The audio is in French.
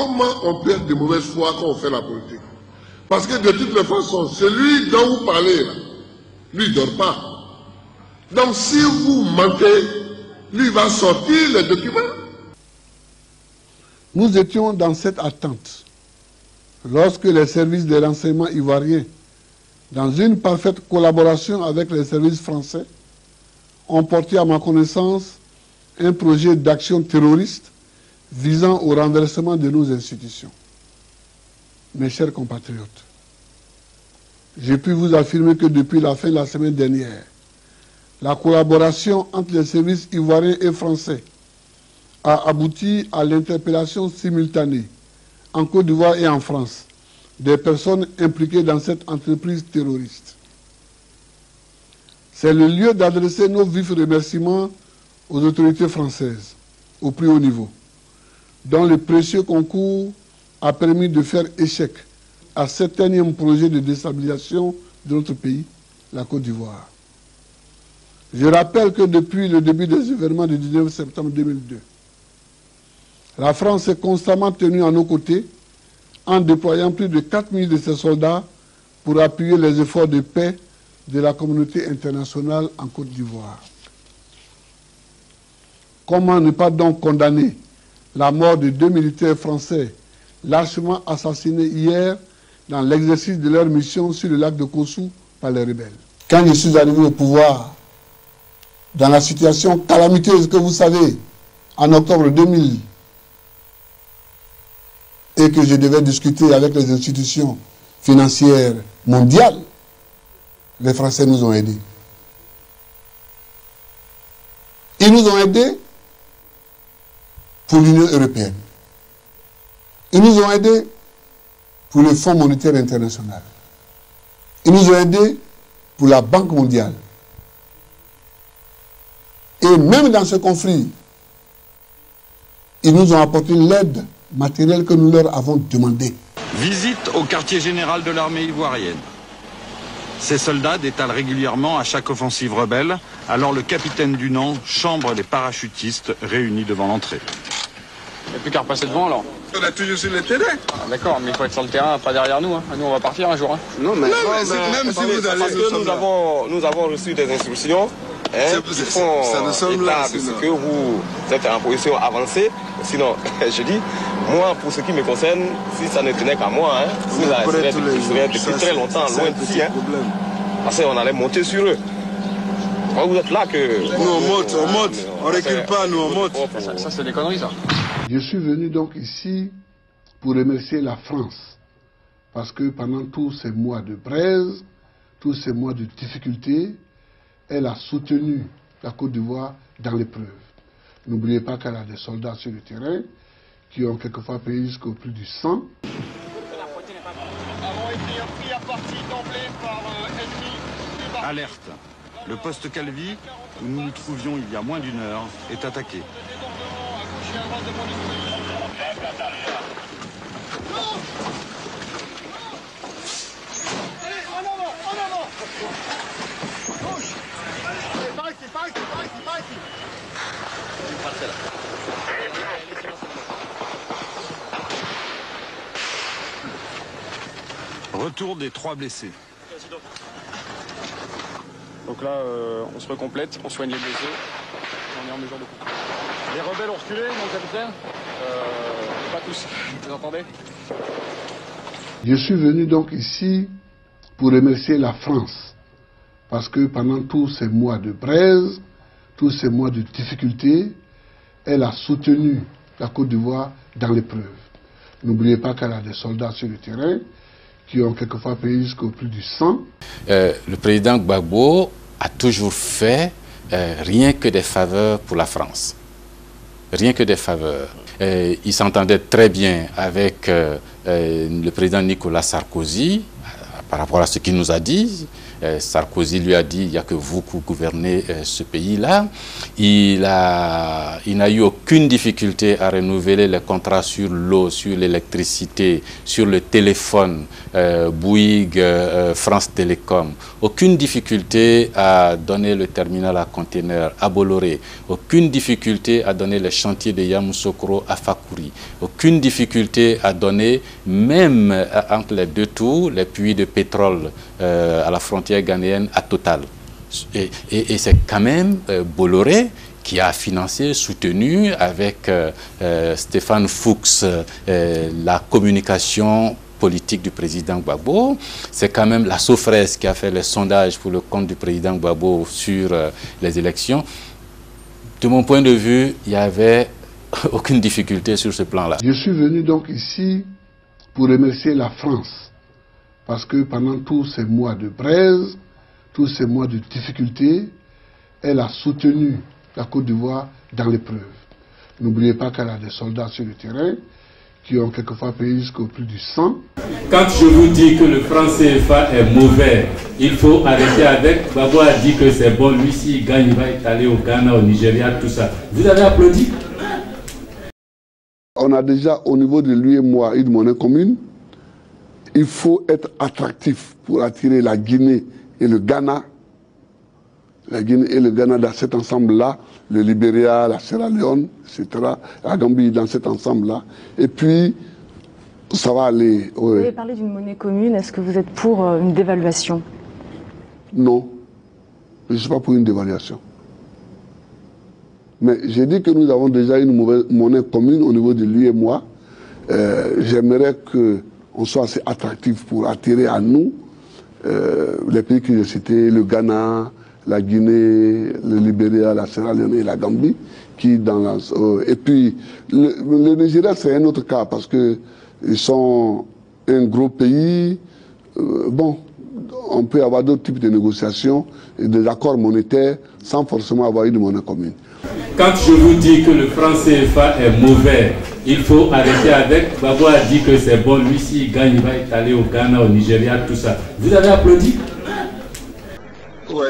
comment on peut être de mauvaise foi quand on fait la politique? Parce que de toutes les façons, celui dont vous parlez, là, lui ne dort pas. Donc si vous mentez, lui va sortir les documents. Nous étions dans cette attente lorsque les services de renseignement ivoiriens, dans une parfaite collaboration avec les services français, ont porté à ma connaissance un projet d'action terroriste visant au renversement de nos institutions. Mes chers compatriotes, j'ai pu vous affirmer que depuis la fin de la semaine dernière, la collaboration entre les services ivoiriens et français a abouti à l'interpellation simultanée en Côte d'Ivoire et en France des personnes impliquées dans cette entreprise terroriste. C'est le lieu d'adresser nos vifs remerciements aux autorités françaises, au plus haut niveau, dont le précieux concours a permis de faire échec à cet énième projet de déstabilisation de notre pays, la Côte d'Ivoire. Je rappelle que depuis le début des événements du 19 septembre 2002, la France s'est constamment tenue à nos côtés en déployant plus de 4 000 de ses soldats pour appuyer les efforts de paix de la communauté internationale en Côte d'Ivoire. Comment ne pas donc condamner la mort de 2 militaires français lâchement assassinés hier dans l'exercice de leur mission sur le lac de Kossou par les rebelles? Quand je suis arrivé au pouvoir, dans la situation calamiteuse que vous savez, en octobre 2000, et que je devais discuter avec les institutions financières mondiales, les Français nous ont aidés. Ils nous ont aidés pour l'Union européenne. Ils nous ont aidés pour le Fonds monétaire international. Ils nous ont aidés pour la Banque mondiale. Et même dans ce conflit, ils nous ont apporté l'aide matérielle que nous leur avons demandée. Visite au quartier général de l'armée ivoirienne. Ces soldats détalent régulièrement à chaque offensive rebelle, alors le capitaine Dunant chambre les parachutistes réunis devant l'entrée. Il n'y a plus qu'à repasser devant alors. On est toujours sur le terrain. Ah, d'accord, mais il faut être sur le terrain, pas derrière nous. Hein. Nous on va partir un jour. Hein. Non, mais, même si vous allez... Parce que nous avons reçu des instructions. Ils font état de ce que vous êtes en position avancée. Sinon, je dis, moi, pour ce qui me concerne, si ça ne tenait qu'à moi, vous seriez depuis très longtemps loin d'ici. Parce qu'on allait monter sur eux. Quand vous êtes là que... Nous on monte, on recule pas, nous on monte. Ça c'est des conneries ça. Je suis venu donc ici pour remercier la France. Parce que pendant tous ces mois de braise, tous ces mois de difficultés, elle a soutenu la Côte d'Ivoire dans l'épreuve. N'oubliez pas qu'elle a des soldats sur le terrain qui ont quelquefois payé jusqu'au plus du sang. Alerte. Le poste Calvi, où nous nous trouvions il y a moins d'une heure, est attaqué. Retour des 3 blessés. Donc là, on se recomplète, on soigne les blessés, on est en mesure de couper. Les rebelles ont reculé, mon capitaine pas tous, vous entendez? Je suis venu donc ici pour remercier la France. Parce que pendant tous ces mois de braise, tous ces mois de difficultés, elle a soutenu la Côte d'Ivoire dans l'épreuve. N'oubliez pas qu'elle a des soldats sur le terrain qui ont quelquefois payé jusqu'au plus du sang. Le président Gbagbo a toujours fait rien que des faveurs pour la France. Rien que des faveurs. Il s'entendait très bien avec le président Nicolas Sarkozy par rapport à ce qu'il nous a dit. Sarkozy lui a dit, il n'y a que vous qui gouvernez ce pays-là. Il n'a eu aucune difficulté à renouveler les contrats sur l'eau, sur l'électricité, sur le téléphone, Bouygues, France Télécom. Aucune difficulté à donner le terminal à conteneurs à Bolloré. Aucune difficulté à donner les chantiers de Yamoussoukro à Fakuri. Aucune difficulté à donner, même entre les deux tours, les puits de pétrole à la frontière ghanéenne à Total. Et c'est quand même Bolloré qui a financé, soutenu avec Stéphane Fuchs la communication politique du président Gbagbo. C'est quand même la Sofres qui a fait les sondages pour le compte du président Gbagbo sur les élections. De mon point de vue, il n'y avait aucune difficulté sur ce plan-là. Je suis venu donc ici pour remercier la France, parce que pendant tous ces mois de braise, tous ces mois de difficultés, elle a soutenu la Côte d'Ivoire dans l'épreuve. N'oubliez pas qu'elle a des soldats sur le terrain qui ont quelquefois payé jusqu'au plus du sang. Quand je vous dis que le franc CFA est mauvais, il faut arrêter avec. Gbagbo a dit que c'est bon, lui s'il gagne, il va aller au Ghana, au Nigeria, tout ça. Vous avez applaudi? On a déjà au niveau de lui et moi une monnaie commune. Il faut être attractif pour attirer la Guinée et le Ghana. La Guinée et le Ghana dans cet ensemble-là, le Libéria, la Sierra Leone, etc. La Gambie dans cet ensemble-là. Et puis, ça va aller. Vous avez parlé d'une monnaie commune. Est-ce que vous êtes pour une dévaluation? Non, je ne suis pas pour une dévaluation. Mais j'ai dit que nous avons déjà une monnaie commune au niveau de lui et moi. J'aimerais qu'on soit assez attractif pour attirer à nous les pays que j'ai cités, le Ghana, la Guinée, le Libéria, la Sierra Leone et la Gambie, qui dans la, et puis le Nigeria c'est un autre cas parce que ils sont un gros pays. Bon, on peut avoir d'autres types de négociations et des accords monétaires sans forcément avoir une monnaie commune. Quand je vous dis que le franc CFA est mauvais, il faut arrêter avec. Gbagbo a dit que c'est bon, lui s'il gagne, il va aller au Ghana, au Nigeria, tout ça. Vous avez applaudi? Oui.